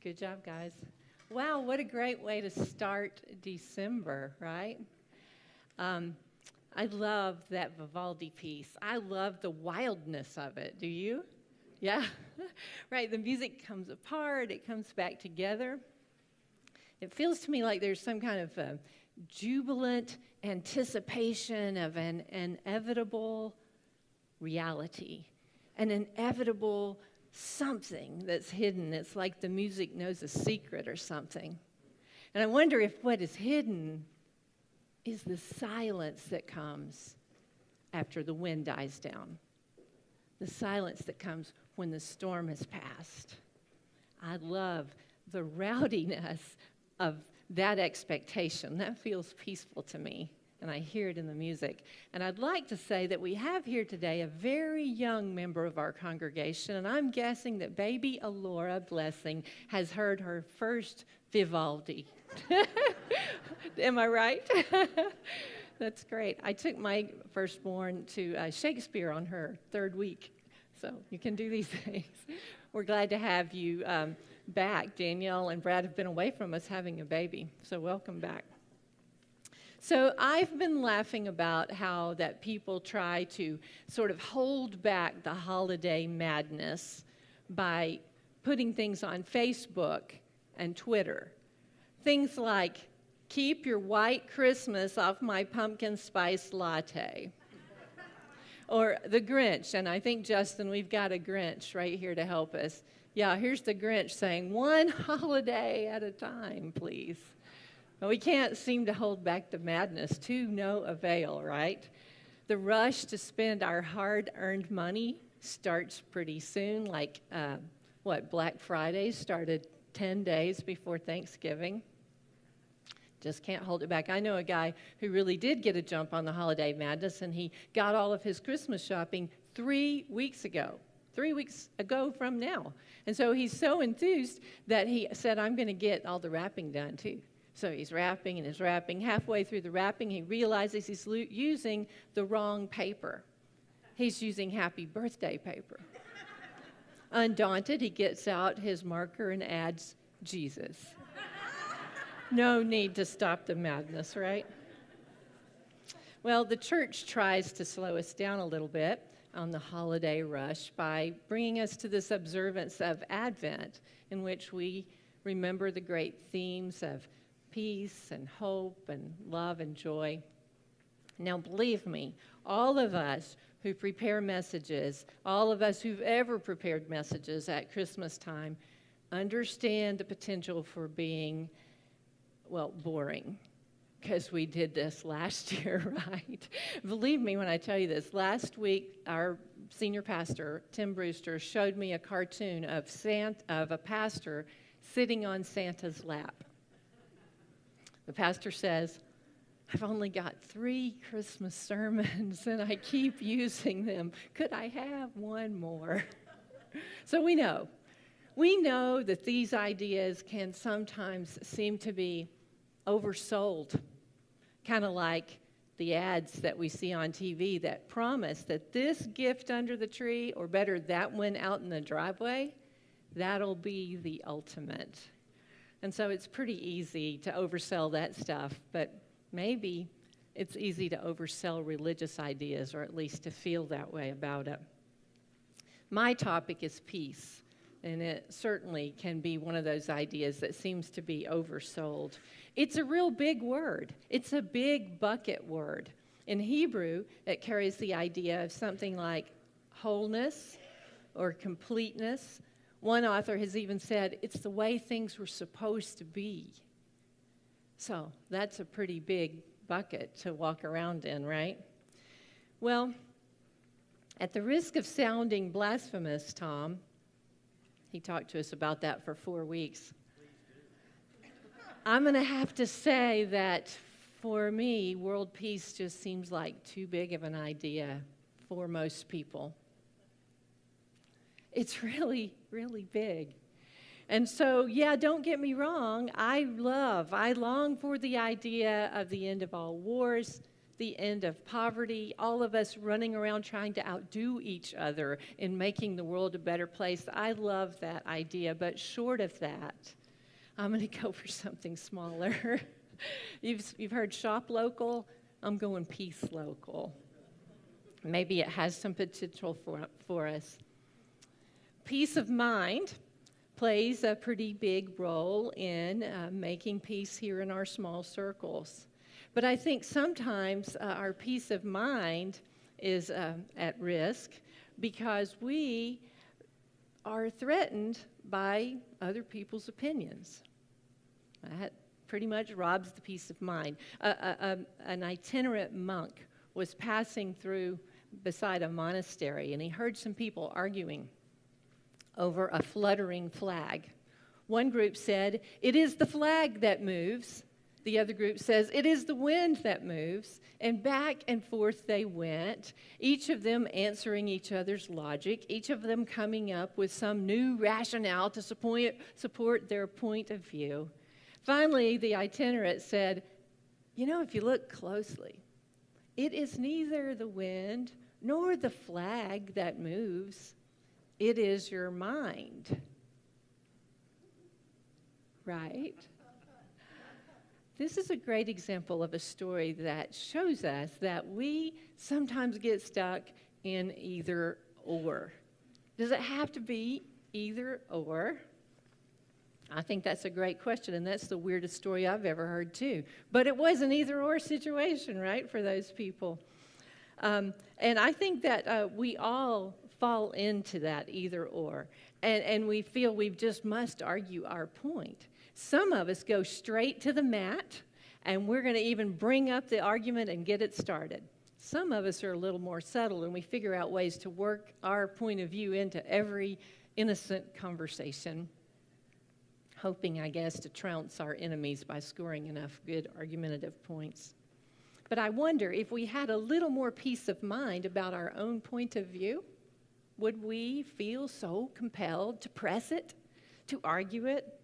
Good job, guys. Wow, what a great way to start December, right? I love that Vivaldi piece. I love the wildness of it. Do you? Yeah? Right, the music comes apart, it comes back together. It feels to me like there's some kind of jubilant anticipation of an inevitable reality, an inevitable something that's hidden. It's like the music knows a secret or something. And I wonder if what is hidden is the silence that comes after the wind dies down, the silence that comes when the storm has passed. I love the rowdiness of that expectation. That feels peaceful to me, and I hear it in the music. And I'd like to say that we have here today a very young member of our congregation, and I'm guessing that baby Alora Blessing has heard her first Vivaldi. Am I right? That's great. I took my firstborn to Shakespeare on her third week, so you can do these things. We're glad to have you back. Danielle and Brad have been away from us having a baby, so welcome back. So I've been laughing about how that people try to sort of hold back the holiday madness by putting things on Facebook and Twitter. Things like, keep your white Christmas off my pumpkin spice latte. Or the Grinch, and I think, Justin, we've got a Grinch right here to help us. Yeah, here's the Grinch saying, one holiday at a time, please. But we can't seem to hold back the madness to no avail, right? The rush to spend our hard-earned money starts pretty soon, like, Black Friday started 10 days before Thanksgiving. Just can't hold it back. I know a guy who really did get a jump on the holiday madness, and he got all of his Christmas shopping 3 weeks ago. 3 weeks ago from now. And so he's so enthused that he said, I'm going to get all the wrapping done too. So he's wrapping and he's wrapping. Halfway through the wrapping, he realizes he's using the wrong paper. He's using happy birthday paper. Undaunted, he gets out his marker and adds Jesus. No need to stop the madness, right? Well, the church tries to slow us down a little bit on the holiday rush by bringing us to this observance of Advent, in which we remember the great themes of peace and hope and love and joy. Now, believe me, all of us who prepare messages, all of us who've ever prepared messages at Christmas time, understand the potential for being, boring. Because we did this last year, right? Believe me when I tell you this. Last week, our senior pastor, Tim Brewster, showed me a cartoon of a pastor sitting on Santa's lap. The pastor says, I've only got 3 Christmas sermons, and I keep using them. Could I have one more? So we know that these ideas can sometimes seem to be oversold, kind of like the ads that we see on TV that promise that this gift under the tree, or better, that one out in the driveway, that'll be the ultimate. And so it's pretty easy to oversell that stuff, but maybe it's easy to oversell religious ideas, or at least to feel that way about it. My topic is peace. And it certainly can be one of those ideas that seems to be oversold. It's a real big word. It's a big bucket word. In Hebrew, it carries the idea of something like wholeness or completeness. One author has even said it's the way things were supposed to be. So that's a pretty big bucket to walk around in, right? Well, at the risk of sounding blasphemous, Tom, he talked to us about that for 4 weeks. I'm going to have to say that for me, world peace just seems like too big of an idea for most people. It's really, really big. And so, yeah, don't get me wrong. I long for the idea of the end of all wars, the end of poverty, all of us running around trying to outdo each other in making the world a better place. I love that idea, but short of that, I'm going to go for something smaller. You've heard shop local. I'm going peace local. Maybe it has some potential for us. Peace of mind plays a pretty big role in making peace here in our small circles. But I think sometimes our peace of mind is at risk because we are threatened by other people's opinions. That pretty much robs the peace of mind. An itinerant monk was passing through beside a monastery, and he heard some people arguing over a fluttering flag. One group said, "It is the flag that moves." The other group says, "It is the wind that moves." And back and forth they went, each of them answering each other's logic, each of them coming up with some new rationale to support their point of view. Finally, the itinerant said, if you look closely, it is neither the wind nor the flag that moves. It is your mind. Right? This is a great example of a story that shows us that we sometimes get stuck in either or. Does it have to be either or? I think that's a great question, and that's the weirdest story I've ever heard, too. But it was an either-or situation, right, for those people. And I think that we all fall into that either-or, and we feel we just must argue our point. Some of us go straight to the mat, and we're going to even bring up the argument and get it started. Some of us are a little more subtle, and we figure out ways to work our point of view into every innocent conversation, hoping, I guess, to trounce our enemies by scoring enough good argumentative points. But I wonder if we had a little more peace of mind about our own point of view, would we feel so compelled to press it, to argue it?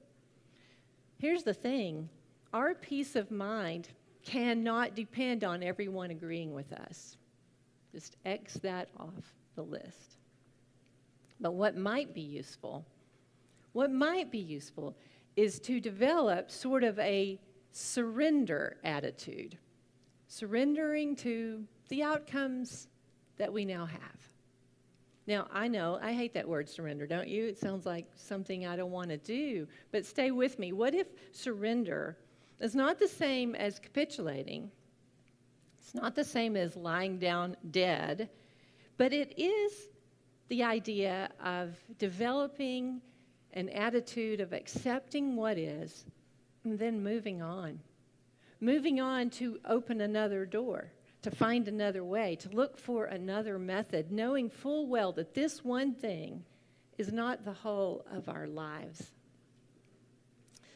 Here's the thing. Our peace of mind cannot depend on everyone agreeing with us. Just X that off the list. But what might be useful is to develop sort of a surrender attitude, surrendering to the outcomes that we now have. Now, I know, I hate that word surrender, don't you? It sounds like something I don't want to do. But stay with me. What if surrender is not the same as capitulating? It's not the same as lying down dead, but it is the idea of developing an attitude of accepting what is and then moving on. Moving on to open another door, to find another way, to look for another method, knowing full well that this one thing is not the whole of our lives.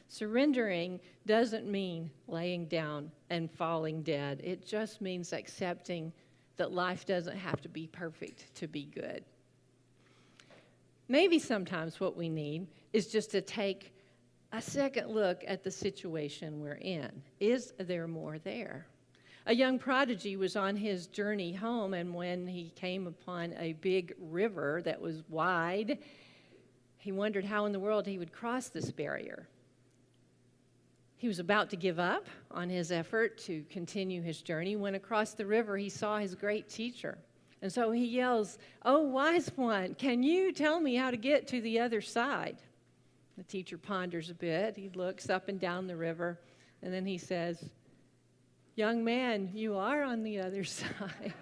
Surrendering doesn't mean laying down and falling dead. It just means accepting that life doesn't have to be perfect to be good. Maybe sometimes what we need is just to take a second look at the situation we're in. Is there more there? A young prodigy was on his journey home, and when he came upon a big river that was wide, he wondered how in the world he would cross this barrier. He was about to give up on his effort to continue his journey when across the river he saw his great teacher. And so he yells, "Oh, wise one, can you tell me how to get to the other side?" The teacher ponders a bit. He looks up and down the river, and then he says, "Young man, you are on the other side."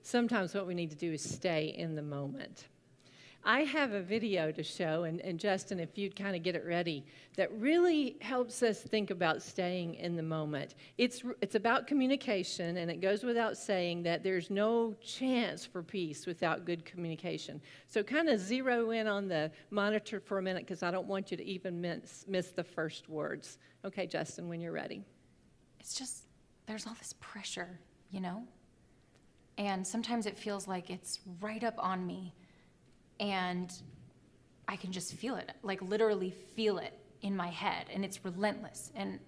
Sometimes what we need to do is stay in the moment. I have a video to show, and Justin, if you'd kind of get it ready, that really helps us think about staying in the moment. It's about communication, and it goes without saying that there's no chance for peace without good communication. So kind of zero in on the monitor for a minute, because I don't want you to even miss the first words. Okay, Justin, when you're ready. It's just, there's all this pressure, And sometimes it feels like it's right up on me. And I can just feel it, like literally feel it in my head, and it's relentless. And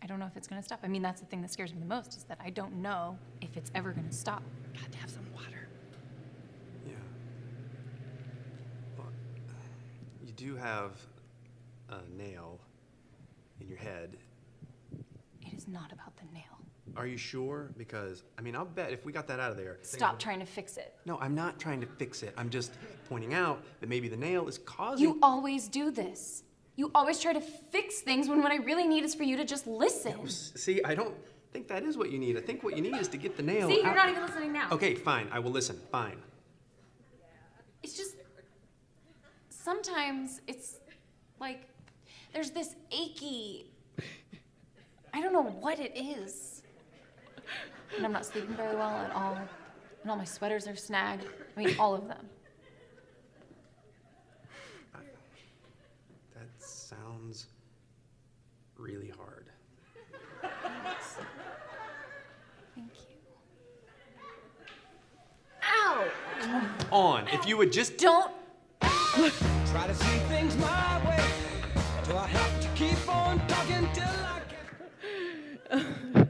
I don't know if it's going to stop. I mean, that's the thing that scares me the most, is that I don't know if it's ever going to stop. Got to have some water. Yeah. Well, you do have a nail in your head. It is not about the nail. Are you sure? Because, I mean, I'll bet if we got that out of there... Stop trying to fix it. No, I'm not trying to fix it. I'm just pointing out that maybe the nail is causing... You always do this. You always try to fix things when what I really need is for you to just listen. No, see, I don't think that is what you need. I think what you need is to get the nail See, out. you're not even listening now. Okay, fine. I will listen. Fine. It's just, sometimes it's like, there's this achy, I don't know what it is. And I'm not sleeping very well at all. And all my sweaters are snagged. I mean, all of them. That sounds really hard. Thank you. Ow! Come on, if you would just... Don't. Try to see things my way. Do I have to keep on talking till I can?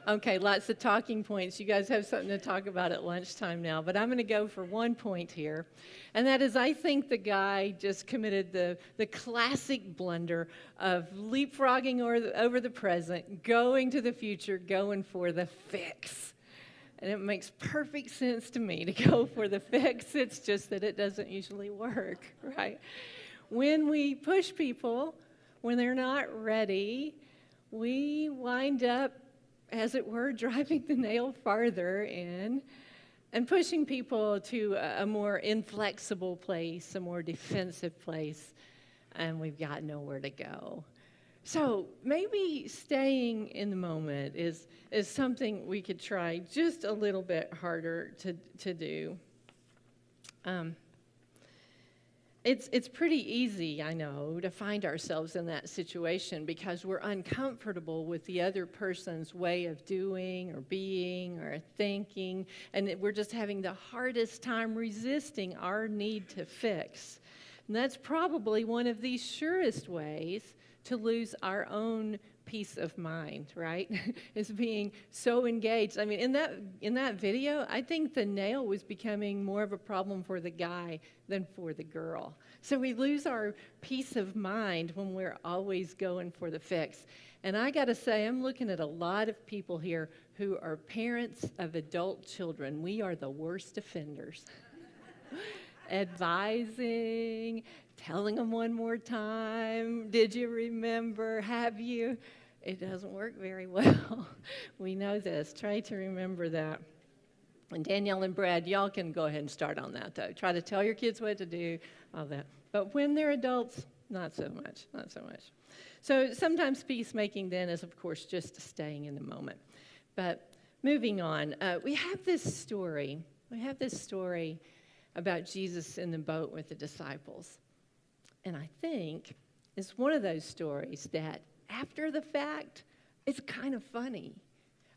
Okay, lots of talking points. You guys have something to talk about at lunchtime now, but I'm going to go for one point here, and that is I think the guy just committed the classic blunder of leapfrogging over the present, going to the future, going for the fix. And it makes perfect sense to me to go for the fix. It's just that it doesn't usually work, right? When we push people, when they're not ready, we wind up, as it were, driving the nail farther in and pushing people to a more inflexible place, a more defensive place, and we've got nowhere to go. So maybe staying in the moment is something we could try just a little bit harder to do. It's pretty easy, I know, to find ourselves in that situation because we're uncomfortable with the other person's way of doing or being or thinking, and we're just having the hardest time resisting our need to fix. And that's probably one of the surest ways to lose our own peace of mind, right? Is being so engaged. I mean, in that video, I think the nail was becoming more of a problem for the guy than for the girl. So we lose our peace of mind when we're always going for the fix. And I got to say, I'm looking at a lot of people here who are parents of adult children. We are the worst offenders. Advising, telling them one more time, did you remember, have you? It doesn't work very well. We know this. Try to remember that. And Danielle and Brad, y'all can go ahead and start on that, though. Try to tell your kids what to do, all that. But when they're adults, not so much, not so much. So sometimes peacemaking then is, of course, just staying in the moment. But moving on, we have this story about Jesus in the boat with the disciples. And I think it's one of those stories that after the fact, it's kind of funny.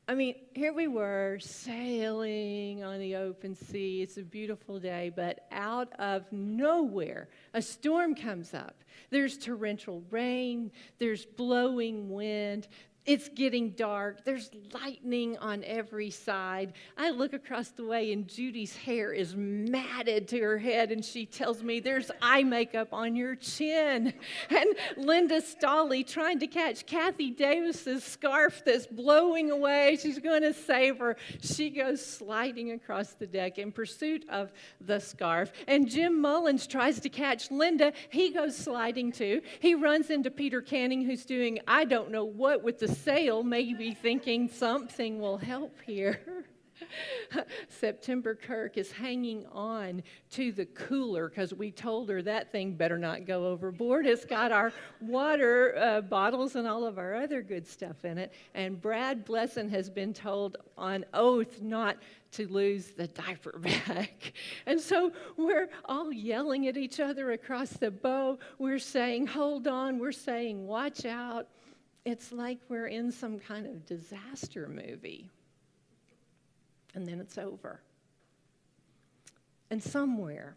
I mean, here we were sailing on the open sea. It's a beautiful day, but out of nowhere, a storm comes up. There's torrential rain. There's blowing wind. It's getting dark. There's lightning on every side. I look across the way, and Judy's hair is matted to her head, and she tells me, there's eye makeup on your chin. And Linda Stolley trying to catch Kathy Davis's scarf that's blowing away. She's going to save her. She goes sliding across the deck in pursuit of the scarf. And Jim Mullins tries to catch Linda. He goes sliding too. He runs into Peter Canning, who's doing I don't know what with the sail, maybe thinking something will help here. September Kirk is hanging on to the cooler because we told her that thing better not go overboard. It's got our water bottles and all of our other good stuff in it. And Brad Blesson has been told on oath not to lose the diaper bag. And so we're all yelling at each other across the boat. We're saying, hold on. We're saying, watch out. It's like we're in some kind of disaster movie. And then it's over. And somewhere,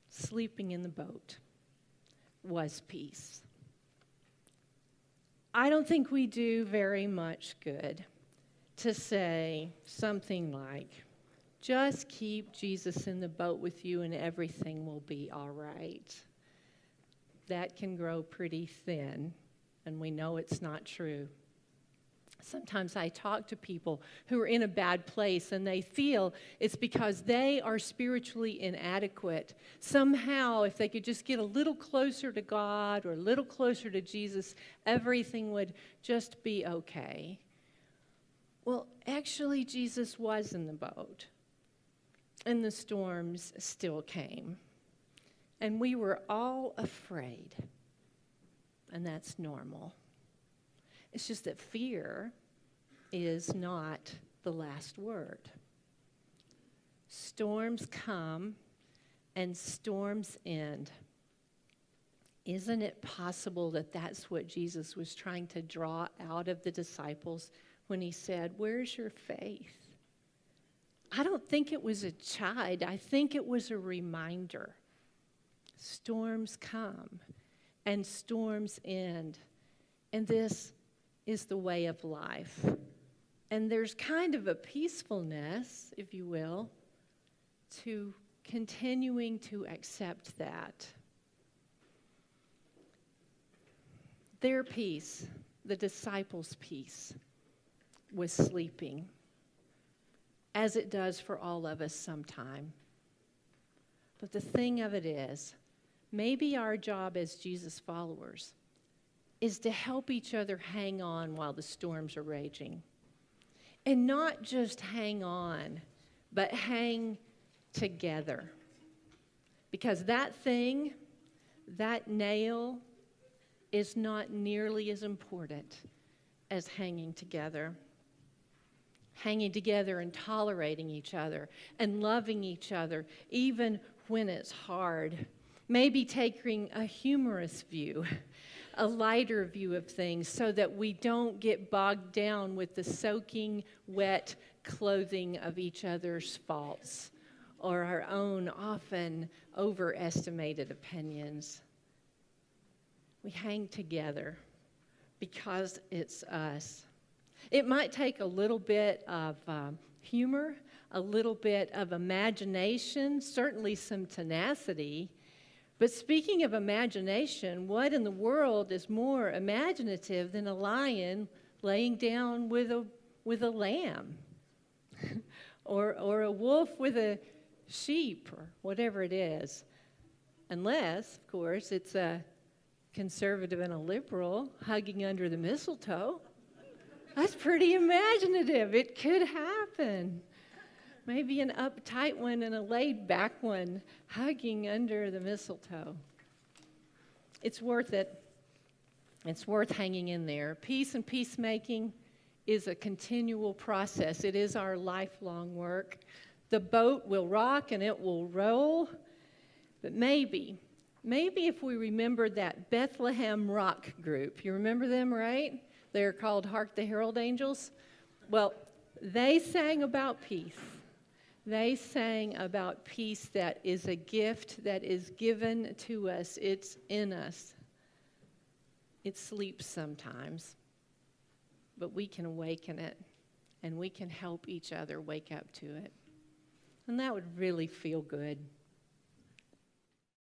sleeping in the boat, was peace. I don't think we do very much good to say something like, just keep Jesus in the boat with you and everything will be all right. That can grow pretty thin, and we know it's not true. Sometimes I talk to people who are in a bad place and they feel it's because they are spiritually inadequate. Somehow, if they could just get a little closer to God or a little closer to Jesus, everything would just be okay. Well, actually, Jesus was in the boat, and the storms still came. And we were all afraid, and that's normal. It's just that fear is not the last word. Storms come and storms end. Isn't it possible that that's what Jesus was trying to draw out of the disciples when he said, "Where's your faith?" I don't think it was a chide. I think it was a reminder. Storms come and storms end. And this is the way of life. And there's kind of a peacefulness, if you will, to continuing to accept that. Their peace, the disciples' peace, was sleeping, as it does for all of us sometime. But the thing of it is, maybe our job as Jesus followers is to help each other hang on while the storms are raging. And not just hang on, but hang together. Because that thing, that nail, is not nearly as important as hanging together. Hanging together and tolerating each other and loving each other, even when it's hard. Maybe taking a humorous view, a lighter view of things, so that we don't get bogged down with the soaking wet clothing of each other's faults or our own often overestimated opinions. We hang together because it's us. It might take a little bit of humor, a little bit of imagination, certainly some tenacity. But speaking of imagination, what in the world is more imaginative than a lion laying down with a lamb? or a wolf with a sheep, or whatever it is. Unless, of course, it's a conservative and a liberal hugging under the mistletoe. That's pretty imaginative. It could happen. Maybe an uptight one and a laid-back one hugging under the mistletoe. It's worth it. It's worth hanging in there. Peace and peacemaking is a continual process. It is our lifelong work. The boat will rock and it will roll. But maybe if we remembered that Bethlehem rock group. You remember them, right? They're called Hark the Herald Angels. Well, they sang about peace. They sang about peace that is a gift that is given to us. It's in us. It sleeps sometimes, but we can awaken it, and we can help each other wake up to it. And that would really feel good.